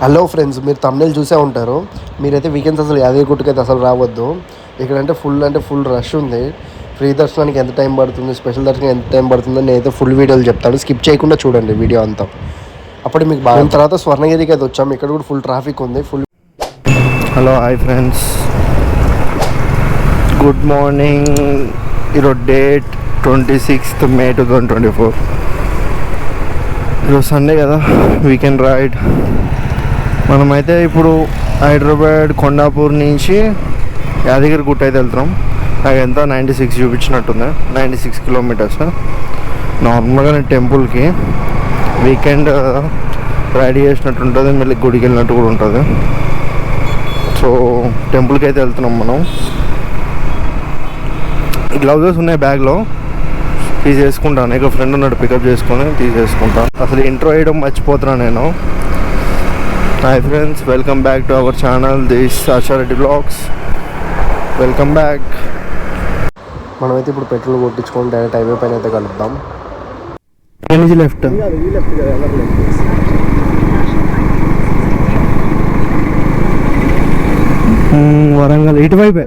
Hello friends, మీరు తమిళ చూసే ఉంటారు. మీరైతే వీకెండ్స్ అసలు యాదగిరిగుట్టకి అయితే అసలు రావద్దు. ఇక్కడ అంటే ఫుల్ రష్ ఉంది. ఫ్రీ దర్శనానికి ఎంత టైం పడుతుంది, స్పెషల్ దర్శనం ఎంత టైం పడుతుందో నేనైతే ఫుల్ వీడియోలు చెప్తాను. స్కిప్ చేయకుండా చూడండి వీడియో అంతా. అప్పుడు మీకు బాగా. తర్వాత స్వర్ణగిరికి అయితే వచ్చాము. ఇక్కడ కూడా ఫుల్ ట్రాఫిక్ ఉంది. Hello hi friends, good morning. ఈరోజు డేట్ 26th May 2024. ఈరోజు సండే కదా, వీకెండ్ రైడ్. మనమైతే ఇప్పుడు హైదరాబాద్ కొండాపూర్ నుంచి యాదగిరిగుట్ట అయితే వెళ్తున్నాం. నాకు ఎంత 96 చూపించినట్టుంది, 96 కిలోమీటర్స్. నార్మల్గా నేను టెంపుల్కి వీకెండ్ రైడ్ చేసినట్టు ఉంటుంది, మళ్ళీ గుడికి వెళ్ళినట్టు కూడా ఉంటుంది. సో టెంపుల్కి అయితే వెళ్తున్నాం మనం. గ్లౌజెస్ ఉన్నాయి బ్యాగ్లో, తీసేసుకుంటాను. ఇక ఫ్రెండ్ ఉన్నాడు, పికప్ చేసుకొని తీసేసుకుంటాను. అసలు ఇంట్రో వేయడం మర్చిపోతున్నాను నేను. Hi friends, welcome back to our channel this Achareddy blogs. Welcome back. మనమైతే ఇప్పుడు పెట్రోల్ కొట్టించుకొని డైరెక్ట్ హైవే పైన అయితే కలుద్దాం. లెఫ్ట్ వరంగల్ ఇటువైపే.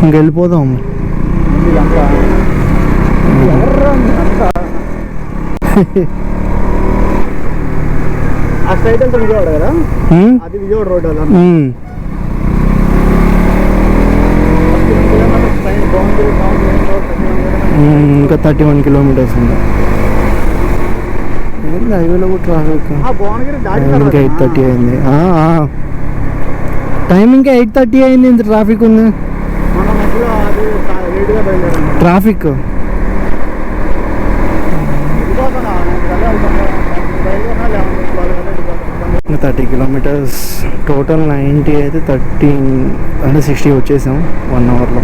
ఇంకెళ్ళిపోదాం. ఆ సైడ్ అంతా విజయవాడ కదా, అది విజయవాడ రోడ్. ఇంకా 31 కిలోమీటర్స్ ఉంది. హైవేలో కూడా ట్రాఫిక్. ఇంకా 8:30 అయింది. టైం ఇంకా 8:30 అయింది, ఇంత ట్రాఫిక్ ఉంది. Traffic 30 kilometres total. 90 అయితే 60 వచ్చేసాం 1 అవర్లో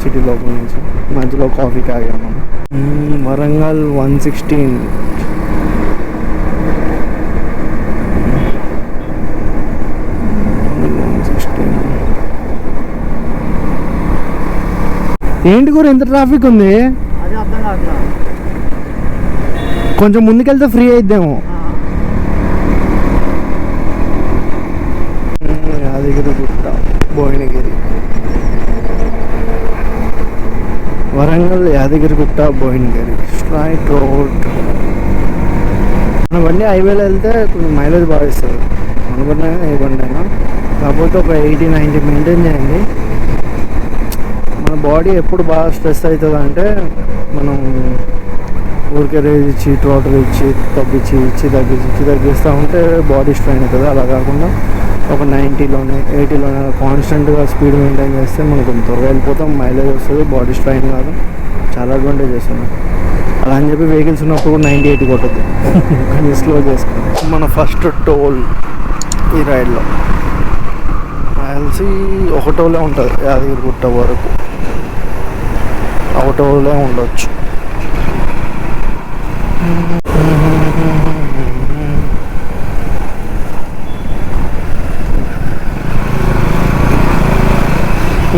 సిటీ లోపల నుంచి. మధ్యలో కాఫీ తాగాము. వరంగల్ 116. ఏంటి కూడా ఎంత ట్రాఫిక్ ఉంది. కొంచెం ముందుకెళ్తే ఫ్రీ అయిద్దేమో. Yadagirigutta, Bhuvanagiri, Warangal, Yadagirigutta, Bhuvanagiri straight road. మన బండి హైవేలో వెళ్తే కొంచెం మైలేజ్ బాగా ఇస్తుంది. మన బండి అయినా ఏ బండి అయినా. కాకపోతే ఒక 80-90 మెయింటైన్ చేయండి. మన బాడీ ఎప్పుడు బాగా స్ట్రెస్ అవుతుంది అంటే, మనం ఊరికే రేజ్ ఇచ్చి ట్రోటల్ ఇచ్చి తగ్గిస్తూ ఉంటే బాడీ స్ట్రెయిన్ అవుతుంది. అలా కాకుండా ఒక 90లోనే 80లోనే కాన్స్టెంట్గా స్పీడ్ మెయింటైన్ చేస్తే మనం కొంచెం త్వరగా వెళ్ళిపోతాం. మైలేజ్ వస్తుంది, బాడీ స్ట్రెయిన్ కాదు. చాలా అడ్వాంటేజెస్ ఉన్నాయి. అలా అని చెప్పి వెహికల్స్ ఉన్నప్పుడు 90-80 కొట్టద్దు, కానీ స్లో చేసుకోండి. మన ఫస్ట్ టోల్ ఈ రైడ్లో కలిసి ఒక టోలే ఉంటుంది. యాదగిరిగుట్ట వరకు ఒక టోలే ఉండొచ్చు.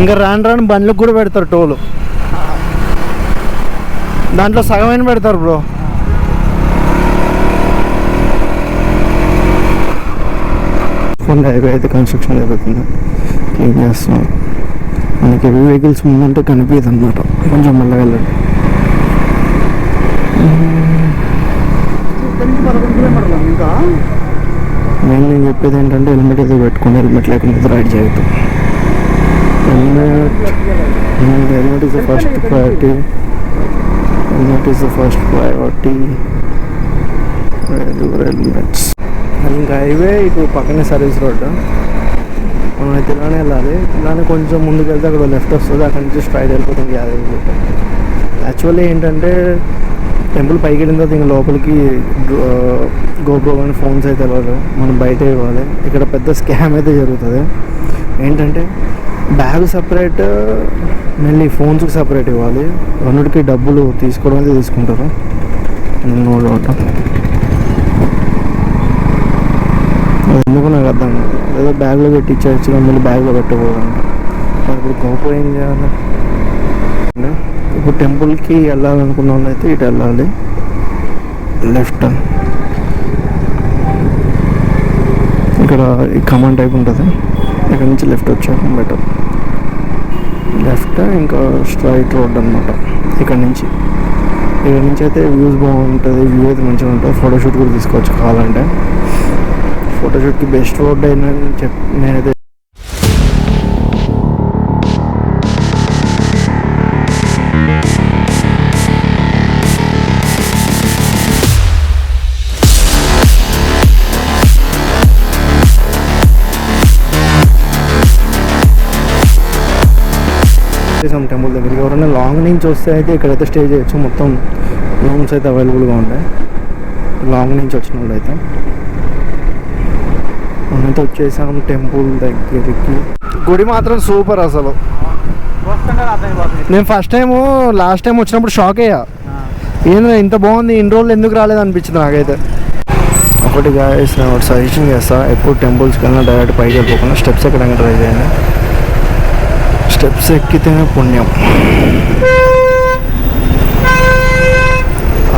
ఇంకా రాను బండ్లకు కూడా పెడతారు టోలు. దాంట్లో సగమైన పెడతారు బ్రో. హైవే అయితే కన్స్ట్రక్షన్ జరుగుతుంది, క్లీన్ చేస్తున్నారు. మనకి హెవీ వెహికల్స్ ముందంటే కనిపించదు అన్నమాట. కొంచెం మెల్లగా వెళ్ళండి. నేను చెప్పేది ఏంటంటే, హెల్మెట్ ఏదో పెట్టుకుని, హెల్మెట్ లేకుండా రైడ్ చేయొద్దు. Helmet is the first priority. Helmet is the first priority. Helmets. ఇంకా హైవే ఇటు పక్కనే సర్వీస్ రోడ్. మనం అయితే ఇలానే వెళ్ళాలి. ఇలానే కొంచెం ముందుకు వెళ్తే అక్కడ లెఫ్ట్ వస్తుంది, అక్కడ నుంచి స్ట్రైట్ వెళ్ళిపోతుంది యాదగిరిగుట్ట. యాక్చువల్లీ ఏంటంటే, టెంపుల్ పైకి వెళ్ళిన తర్వాత ఇంకా లోపలికి గోప్రో కానీ ఫోన్స్ అయితే వెళ్ళాలి, మనం బయట ఇవ్వాలి. ఇక్కడ పెద్ద స్కామ్ అయితే జరుగుతుంది. ఏంటంటే, బ్యాగ్ సపరేట్, మళ్ళీ ఫోన్స్కి సపరేట్ ఇవ్వాలి. రెండుకి డబ్బులు తీసుకోవడం అయితే తీసుకుంటారు. No doubt. ఎందుకు నాకు అర్థం కాదు. ఏదో బ్యాగ్లో పెట్టి ఇచ్చేయచ్చు, మళ్ళీ బ్యాగ్లో పెట్టకూడదు. ఇప్పుడు గోప్రో ఏం చేయాలి? ఇప్పుడు టెంపుల్కి వెళ్ళాలనుకున్న వాళ్ళు అయితే ఇటు వెళ్ళాలి, లెఫ్ట్. ఇక్కడ ఈ కమాండ్ టైప్ ఉంటుంది, ఇక్కడ నుంచి లెఫ్ట్ వచ్చాక బెటర్. లెఫ్ట్ ఇంకా స్ట్రైట్ రోడ్ అనమాట. ఇక్కడ నుంచి అయితే వ్యూస్ బాగుంటుంది, వ్యూ అయితే మంచిగా ఉంటుంది. ఫోటోషూట్ కూడా తీసుకోవచ్చు కావాలంటే. ఫోటోషూట్కి బెస్ట్ రోడ్ అయినా నేనైతే టెంపుల్ దగ్గరికి. ఎవరైనా లాంగ్ నుంచి వస్తే అయితే ఇక్కడైతే స్టే చేయొచ్చు. మొత్తం రూమ్స్ అయితే అవైలబుల్గా ఉంటాయి లాంగ్ నుంచి వచ్చిన వాళ్ళు అయితే. మనమైతే వచ్చేసాం టెంపుల్ దగ్గరికి. గుడి మాత్రం సూపర్ అసలు. నేను లాస్ట్ టైం వచ్చినప్పుడు షాక్ అయ్యా, ఏంద్రా ఇంత బాగుంది, ఇన్ని రోజులు ఎందుకు రాలేదు అనిపించింది నాకైతే. ఒకటి గాయస్ నేను ఒకటి సజెషన్ చేస్తా, ఎప్పుడు టెంపుల్స్కి వెళ్ళినా డైరెక్ట్ పైకి వెళ్ళిపోకుండా స్టెప్స్ ఎక్కడానికి ట్రై చేయండి. స్టెప్స్ ఎక్కితేనే పుణ్యం.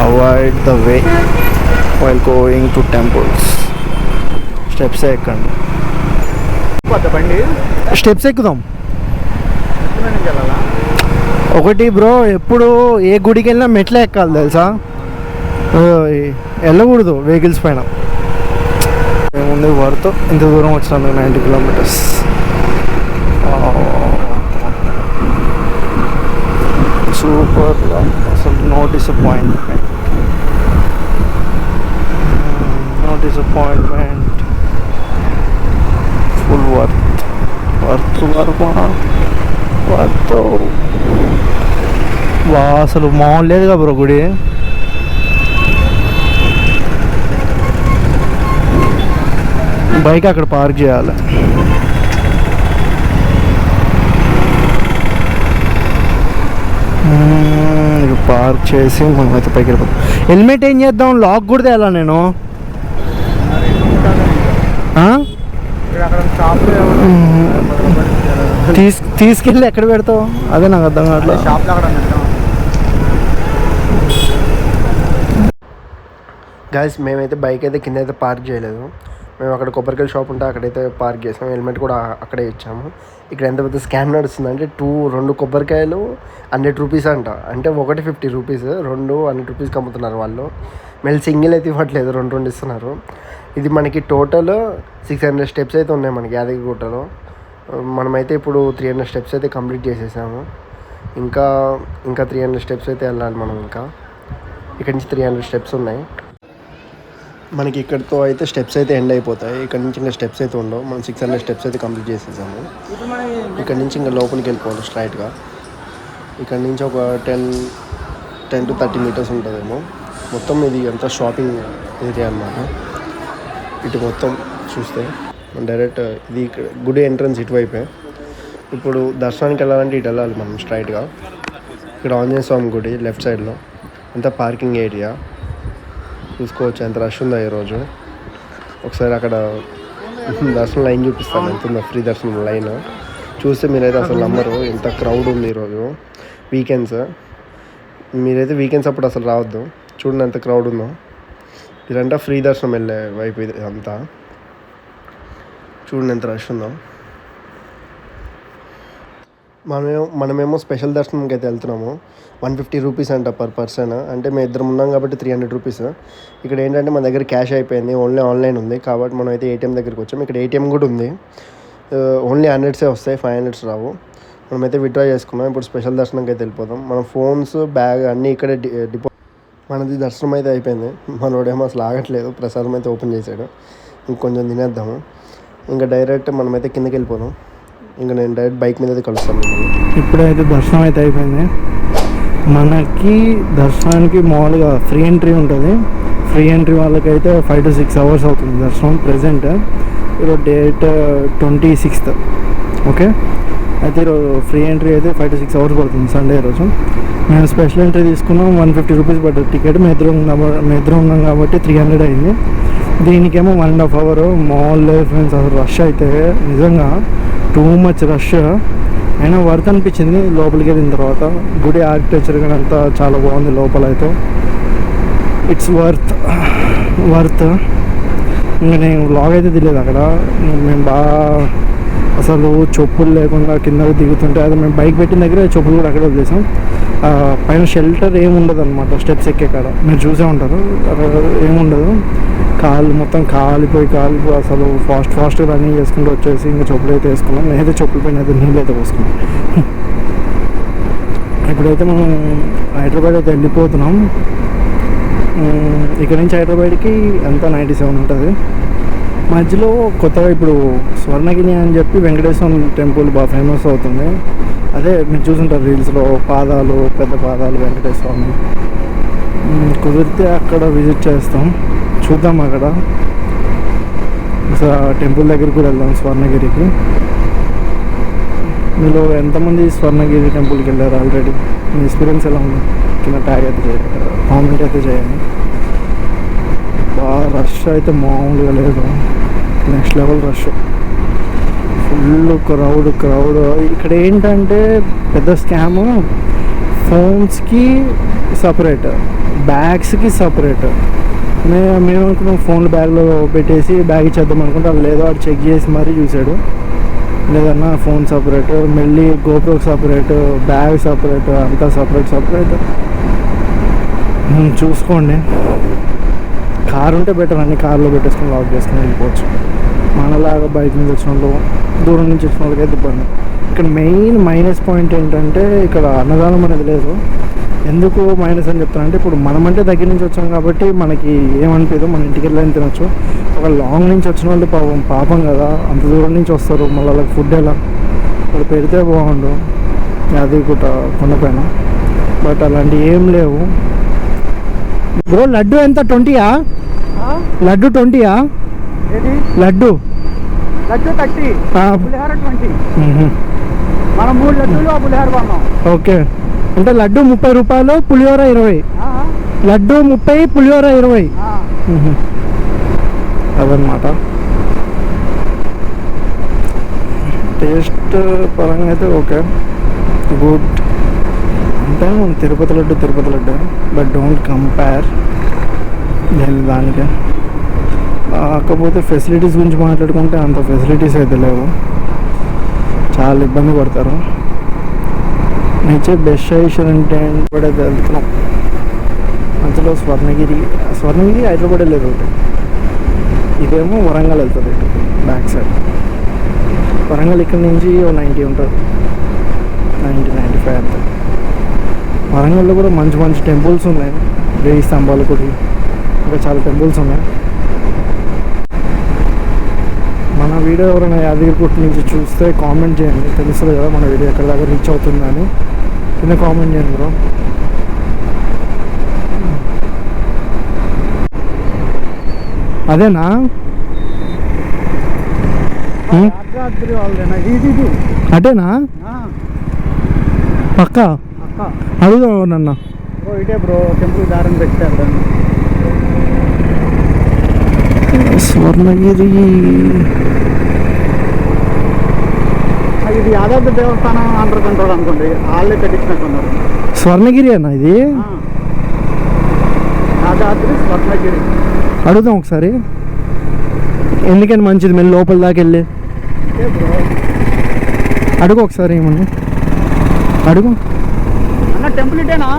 Avoid the way while going to temples. Steps ఎక్కండి, స్టెప్స్ ఎక్కుదాం. ఒకటి బ్రో, ఎప్పుడు ఏ గుడికి వెళ్ళినా మెట్లే ఎక్కాలి తెలుసా, వెళ్ళకూడదు వెహికల్స్ పైన. ముందు వర్త్ ఇంత దూరం వచ్చినందుకు 90 కిలోమీటర్స్. సూపర్ అసలు, నో డిసప్పాయింట్మెంట్. ఫుల్ వర్త్ వా. అసలు మామూలు లేదు కదా బ్రో గుడి. బైక్ అక్కడ పార్క్ చేయాలి. పార్క్ చేసి మనమైతే పైకి వెళ్ళిపోతాం. హెల్మెట్ ఏం చేద్దాం, లాక్ కూడా తేలా నేను. తీసుకెళ్ళి ఎక్కడ పెడతావు, అదే నాకు అర్థం కావట్లేదు. గాయస్ మేమైతే బైక్ అయితే కింద అయితే పార్క్ చేయలేదు. మేము అక్కడ కొబ్బరికాయల షాప్ ఉంటే అక్కడైతే పార్క్ చేసాము. హెల్మెట్ కూడా అక్కడే ఇచ్చాము. ఇక్కడ ఎంత పెద్ద స్కామ్ నడుస్తుంది అంటే 2 కొబ్బరికాయలు 100 రూపీస్ అంట. అంటే ఒకటి 50 రూపీస్, 2 100 రూపీస్కి అమ్ముతున్నారు వాళ్ళు. మళ్ళీ సింగిల్ అయితే ఇవ్వట్లేదు, 2 ఇస్తున్నారు. ఇది మనకి టోటల్ 600 స్టెప్స్ అయితే ఉన్నాయి మనకి యాదగిరిగుట్టలో. మనమైతే ఇప్పుడు 300 స్టెప్స్ అయితే కంప్లీట్ చేసేసాము. ఇంకా 300 స్టెప్స్ అయితే వెళ్ళాలి మనం. ఇంకా ఇక్కడ నుంచి 300 స్టెప్స్ ఉన్నాయి మనకి. ఇక్కడితో అయితే స్టెప్స్ అయితే ఎండ్ అయిపోతాయి. ఇక్కడ నుంచి ఇంకా స్టెప్స్ అయితే ఉండవు. మనం 600 స్టెప్స్ అయితే కంప్లీట్ చేసేసాము. ఇక్కడ నుంచి ఇంకా లోపలికి వెళ్ళిపోవాలి స్ట్రైట్గా. ఇక్కడ నుంచి ఒక 10 to 30 మీటర్స్ ఉంటుందేమో. మొత్తం ఇది అంతా షాపింగ్ ఏరియా అన్నమాట. ఇటు మొత్తం చూస్తే డైరెక్ట్ ఇది గుడి ఎంట్రన్స్ ఇటువైపే. ఇప్పుడు దర్శనానికి వెళ్ళాలంటే ఇటు వెళ్ళాలి మనం స్ట్రైట్గా. ఇక్కడ ఆంజనేయ స్వామి గుడి లెఫ్ట్ సైడ్లో అంతా పార్కింగ్ ఏరియా. చూసుకోవచ్చు ఎంత రష్ ఉందో ఈరోజు. ఒకసారి అక్కడ దర్శనం లైన్ చూపిస్తాను, ఎంత ఉందో ఫ్రీ దర్శనం లైన్. చూస్తే మీరైతే అసలు నమ్మరు ఎంత క్రౌడ్ ఉంది ఈరోజు. వీకెండ్స్, మీరైతే వీకెండ్స్ అప్పుడు అసలు రావద్దు. చూడండి ఎంత క్రౌడ్ ఉందో. ఇదంతా ఫ్రీ దర్శనం వెళ్ళే వైపు ఇది అంతా. చూడండి ఎంత రష్ ఉందో. మనమేమో స్పెషల్ దర్శనంకి అయితే వెళ్తున్నాము. 150 రూపీస్ అంట పర్ పర్సన్. అంటే మేము ఇద్దరం ఉన్నాం కాబట్టి 300 రూపీస్. ఇక్కడ ఏంటంటే మన దగ్గర క్యాష్ అయిపోయింది, ఓన్లీ ఆన్లైన్ ఉంది కాబట్టి మనం అయితే ఏటీఎం దగ్గరికి వచ్చాము. ఇక్కడ ఏటీఎం కూడా ఉంది. ఓన్లీ 100 వస్తాయి, 500 రావు. మనమైతే విత్డ్రా చేసుకున్నాం. ఇప్పుడు స్పెషల్ దర్శనంకి అయితే వెళ్ళిపోతాం. మన ఫోన్స్, బ్యాగ్ అన్నీ ఇక్కడే మనది దర్శనం అయితే అయిపోయింది. మనోడేమో అసలు ఆగట్లేదు, ప్రసాదం అయితే ఓపెన్ చేశాడు. ఇంకొంచెం తినేద్దాము. ఇంకా డైరెక్ట్ మనమైతే కిందకి వెళ్ళిపోదాం. ఇంకా నేను డైరెక్ట్ బైక్ మీద అయితే కలుస్తాను. ఇప్పుడైతే దర్శనం అయితే అయిపోయింది. మనకి దర్శనానికి మామూలుగా ఫ్రీ ఎంట్రీ ఉంటుంది. ఫ్రీ ఎంట్రీ వాళ్ళకైతే 5 to 6 అవర్స్ అవుతుంది దర్శనం. ప్రెజెంట్ ఈరోజు డేట్ 26th. ఓకే, అయితే ఈరోజు ఫ్రీ ఎంట్రీ అయితే 5 to 6 అవర్స్ పడుతుంది సండే రోజు. మేము స్పెషల్ ఎంట్రీ తీసుకున్నాం, 150 రూపీస్ పడ్డది టికెట్. మేము ఇద్దరం ఉన్నాం కాబట్టి 300 అయింది. దీనికేమో 1.5 hour. మాల్ ఫ్రెండ్స్ అసలు రష్ అయితే నిజంగా టూ మచ్ రష్. అయినా వర్త్ అనిపించింది లోపలికి వెళ్ళిన తర్వాత. గుడి ఆర్కిటెక్చర్ కానీ అంతా చాలా బాగుంది లోపల అయితే. It's worth. ఇంకా నేను వ్లాగ్ అయితే తెలియదు అక్కడ. మేము బాగా అసలు చెప్పులు లేకుండా కిందకి దిగుతుంటే, అది మేము బైక్ పెట్టిన దగ్గర చెప్పులు కూడా అక్కడే వదిలేసాం. పైన షెల్టర్ ఏముండదు అనమాట, స్టెప్స్ ఎక్కే కాడ మీరు చూసే ఉంటారు. అక్కడ ఏముండదు, కాళ్ళు మొత్తం కాలిపోయి అసలు ఫాస్ట్గా రన్నింగ్ చేసుకుంటూ వచ్చేసి ఇంకా చెప్పులు అయితే వేసుకున్నాం. నేనైతే చెప్పుల పైన అయితే నీళ్ళు అయితే పోసుకున్నాం. ఇప్పుడైతే మనం హైదరాబాద్ అయితే వెళ్ళిపోతున్నాం. ఇక్కడ నుంచి హైదరాబాద్కి ఎంత 97 ఉంటుంది. మధ్యలో కొత్తగా ఇప్పుడు స్వర్ణగిరి అని చెప్పి వెంకటేశ్వర టెంపుల్ బాగా ఫేమస్ అవుతుంది. అదే మీరు చూసుంటారు రీల్స్లో, పెద్ద పాదాలు వెంకటేశ్వర స్వామి. కుదిరితే అక్కడ విజిట్ చేస్తాం, చూద్దాం. అక్కడ టెంపుల్ దగ్గరికి కూడా వెళ్దాం, స్వర్ణగిరికి. మీలో ఎంతమంది స్వర్ణగిరి టెంపుల్కి వెళ్ళారు ఆల్రెడీ? మీ ఎక్స్పీరియన్స్ ఎలా ఉంది కింద ట్యాగ్ అయితే కామెంట్ అయితే చేయండి. బాగా రష్ అయితే మామూలుగా లేదు, next level rush, full crowd. ఇక్కడ ఏంటంటే పెద్ద స్కామ్, ఫోన్స్కి సపరేట్, బ్యాగ్స్కి సపరేట్. మేము అనుకున్నాం ఫోన్లు బ్యాగ్లో పెట్టేసి బ్యాగ్ ఇచ్చేద్దాం అనుకుంటే అది లేదో, అది చెక్ చేసి మరీ చూశాడు. లేదన్నా ఫోన్ సపరేట్, మళ్ళీ గోప్రోకి సపరేట్, బ్యాగ్ సపరేట్, అంతా సపరేట్. చూసుకోండి. కారు ఉంటే బెటర్, అన్ని కార్లో పెట్టేసుకొని లాక్ చేసుకుని వెళ్ళిపోవచ్చు. మనలాగా బైక్ మీద వచ్చిన వాళ్ళు, దూరం నుంచి వచ్చిన వాళ్ళకి అయితే ఇబ్బంది. ఇక్కడ మెయిన్ మైనస్ పాయింట్ ఏంటంటే ఇక్కడ అన్నదానం అనేది లేదు. ఎందుకు మైనస్ అని చెప్తానంటే, ఇప్పుడు మనమంటే దగ్గర నుంచి వచ్చాం కాబట్టి మనకి ఏమనిపించదు, మన ఇంటికి వెళ్ళని తినొచ్చు. ఒక లాంగ్ నుంచి వచ్చిన వాళ్ళు పాపం కదా, అంత దూరం నుంచి వస్తారు, మళ్ళీ వాళ్ళకి ఫుడ్ ఎలా ఇక్కడ పెడితే బాగుండు, అది కూడా కొండపైన. బట్ అలాంటివి ఏం లేవు. బ్రో లడ్డు ఎంత 20యా? లడ్డు 20యా? లడ్డు 30, పులిహార 20. మనం 3 లడ్డూలు ఆ పులిహార కొన్నాం. ఓకే, అంటే లడ్డు 30 రూపాయలు, పులిహోర 20. లడ్డు 30, పులిహోర 20. అదనమాట. టేస్ట్ పరంగా అయితే ఓకే, గుడ్. అంటే మన Tirupati laddu, but don't compare దానికి. కాకపోతే ఫెసిలిటీస్ గురించి మాట్లాడుకుంటే అంత ఫెసిలిటీస్ అయితే లేవు, చాలా ఇబ్బంది పడతారు. నేచే బెస్ట్ సజెషన్ అంటే కూడా వెళ్తున్నాం. మధ్యలో స్వర్ణగిరి హైదరాబాద్ వెళ్ళేది ఒకటి, ఇదేమో వరంగల్ వెళ్తుంది ఇటు బ్యాక్ సైడ్. వరంగల్ ఇక్కడ నుంచి 90 ఉంటుంది, 90-95 అంతే. వరంగల్లో కూడా మంచి టెంపుల్స్ ఉన్నాయి, 1000 స్తంభాల గుడి, ఇంకా చాలా టెంపుల్స్ ఉన్నాయి. మన వీడియో ఎవరైనా యాదగిరిగుట్ట నుంచి చూస్తే కామెంట్ చేయండి, తెలుస్తుంది కదా మన వీడియో ఎక్కడ దాకా రీచ్ అవుతుందని. కింద కామెంట్ చేయండి బ్రో. అదేనా? అదేనా? పక్క అడుగుదా నన్న. ఇటే బ్రో, టెంపుల్ దారిని పెట్టారు. స్వర్ణగిరి ఇది యాదాద్రి దేవస్థానం అండర్ కంట్రోల్ అనుకోండి, వాళ్ళే కట్టించినట్టున్నారు. స్వర్ణగిరి అన్న ఇది? యాదాద్రి స్వర్ణగిరి. అడుగుదాం ఒకసారి, ఎందుకని మంచిది మేము లోపల దాకా వెళ్ళి అడుగు ఒకసారి. ఏమన్నా అడుగు అన్న, టెంపుల్ ఇటేనా?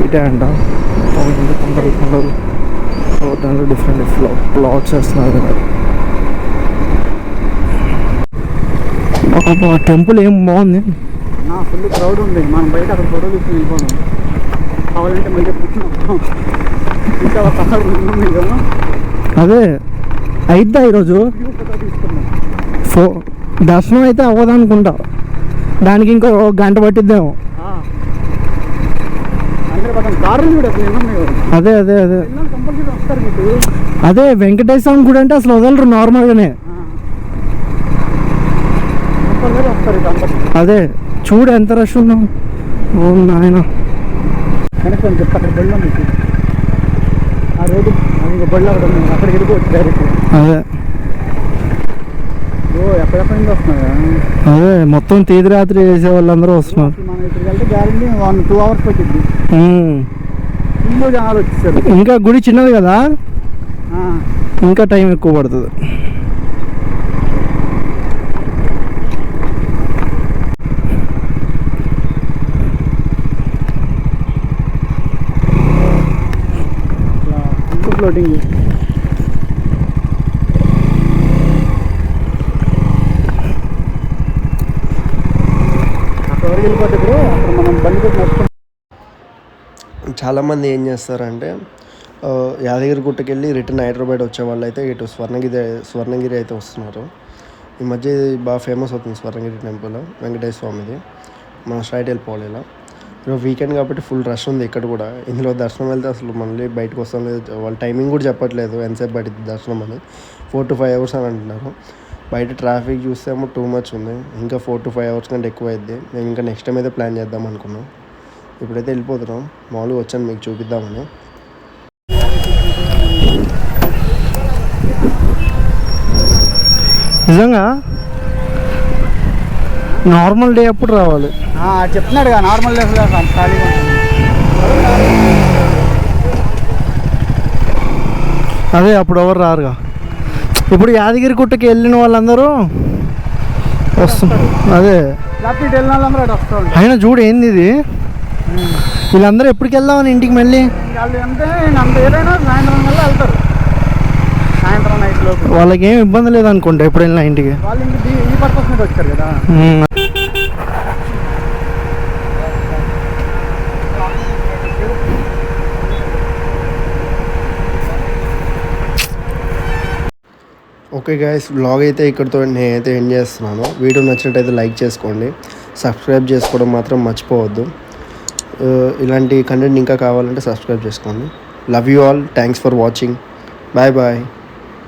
ఇటే అంట. కొందరు దాంట్లో డిఫరెంట్ ప్లాట్స్ వేస్తున్నారు కదా. టెంపుల్ ఏం బాగుంది, ఫుల్ క్రౌడ్ ఉంది. మనం బయట అక్కడ ఫోటో తీసుకుని వెళ్ళిపోదాం కావాలంటే. మళ్ళీ ఇంకా అదే అయిద్దా ఈరోజు దర్శనం అయితే అవ్వదనుకుంటా, దానికి ఇంకో గంట పట్టిద్దాము. అదే వెంకటేశ్వర గుడి అంటే అసలు వదలరు నార్మల్గానే. అదే చూడు ఎంత రష్ ఉన్నాం. ఓ నాయన, ఆ రోడ్డు బళ్ళు అక్కడ అక్కడికి వెళ్ళిపోవచ్చు డైరెక్ట్. అదే ఎక్కడెక్కడి నుంచి వస్తున్నాయా? అదే మొత్తం తీది రాత్రి చేసే వాళ్ళందరూ వస్తున్నారు. మనం ఇక్కడికి వెళ్తే గ్యారెంటీ 1-2 hours పట్టింది. ఇంకో జనాలు వచ్చేసారు. ఇంకా గుడి చిన్నది కదా, ఇంకా టైం ఎక్కువ పడుతుంది. ఫ్లోటింగ్ అక్కడ వరకు వెళ్ళిపోతే ఇప్పుడు అక్కడ మనం బండి కూడా నడుచుకుంటాం. చాలామంది ఏం చేస్తారంటే యాదగిరి గుట్టకి వెళ్ళి రిటర్న్ హైదరాబాద్ వచ్చే వాళ్ళు అయితే ఇటు స్వర్ణగిరి అయితే వస్తున్నారు. ఈ మధ్య ఇది బాగా ఫేమస్ అవుతుంది స్వర్ణగిరి టెంపుల్, వెంకటేశ్వర స్వామిది. మనం స్ట్రైట్ వెళ్ళిపోవాలి ఇలా. ఇప్పుడు వీకెండ్ కాబట్టి ఫుల్ రష్ ఉంది ఇక్కడ కూడా. ఇందులో దర్శనం వెళ్తే అసలు మళ్ళీ బయటకు వస్తాం లేదు, వాళ్ళు టైమింగ్ కూడా చెప్పట్లేదు ఎంతసేపు పడుతుంది దర్శనం అని. 4 to 5 hours అని అంటున్నారు. బయట ట్రాఫిక్ చూస్తే ఏమో టూ మచ్ ఉంది, ఇంకా 4 to 5 hours కంటే ఎక్కువ అయింది. మేము ఇంకా నెక్స్ట్ టైం అయితే ప్లాన్ చేద్దాం అనుకున్నాం. ఇప్పుడైతే వెళ్ళిపోతున్నాం, మామూలుగా వచ్చాను మీకు చూపిద్దామని. నిజంగా నార్మల్ డే అప్పుడు రావాలి. చెప్తున్నాడు కదా నార్మల్ డేస్ ఖాళీగా ఉంటుంది. అదే అప్పుడు ఎవరు రారుగా. ఇప్పుడు యాదగిరి గుట్టకి వెళ్ళిన వాళ్ళందరూ వస్తున్నారు. అదే ఇటు వెళ్ళిన వాళ్ళందరూ అటు వస్తూ ఉంటారు. అయినా చూడు ఏంది ఇది, వీళ్ళందరూ ఎప్పటికి వెళ్దామని ఇంటికి మళ్ళీ వాళ్ళు అంటే అంత ఏదైనా సాయంత్రం కల్లా వెళ్తారు. సాయంత్రం నైట్ లోపు వాళ్ళకి ఏం ఇబ్బంది లేదనుకుంటా ఎప్పుడు వెళ్ళినా ఇంటికి. వాళ్ళు ఇంక ఈ పర్పస్ మీద వచ్చారు కదా. ఓకే గైస్, వ్లాగ్ అయితే ఇక్కడితో నేనైతే ఎండ్ చేస్తున్నాను. వీడియో నచ్చినట్టయితే లైక్ చేసుకోండి, సబ్స్క్రైబ్ చేసుకోవడం మాత్రం మర్చిపోవద్దు. ఇలాంటి కంటెంట్ ఇంకా కావాలంటే సబ్స్క్రైబ్ చేసుకోండి. Love you all, thanks for watching, bye bye.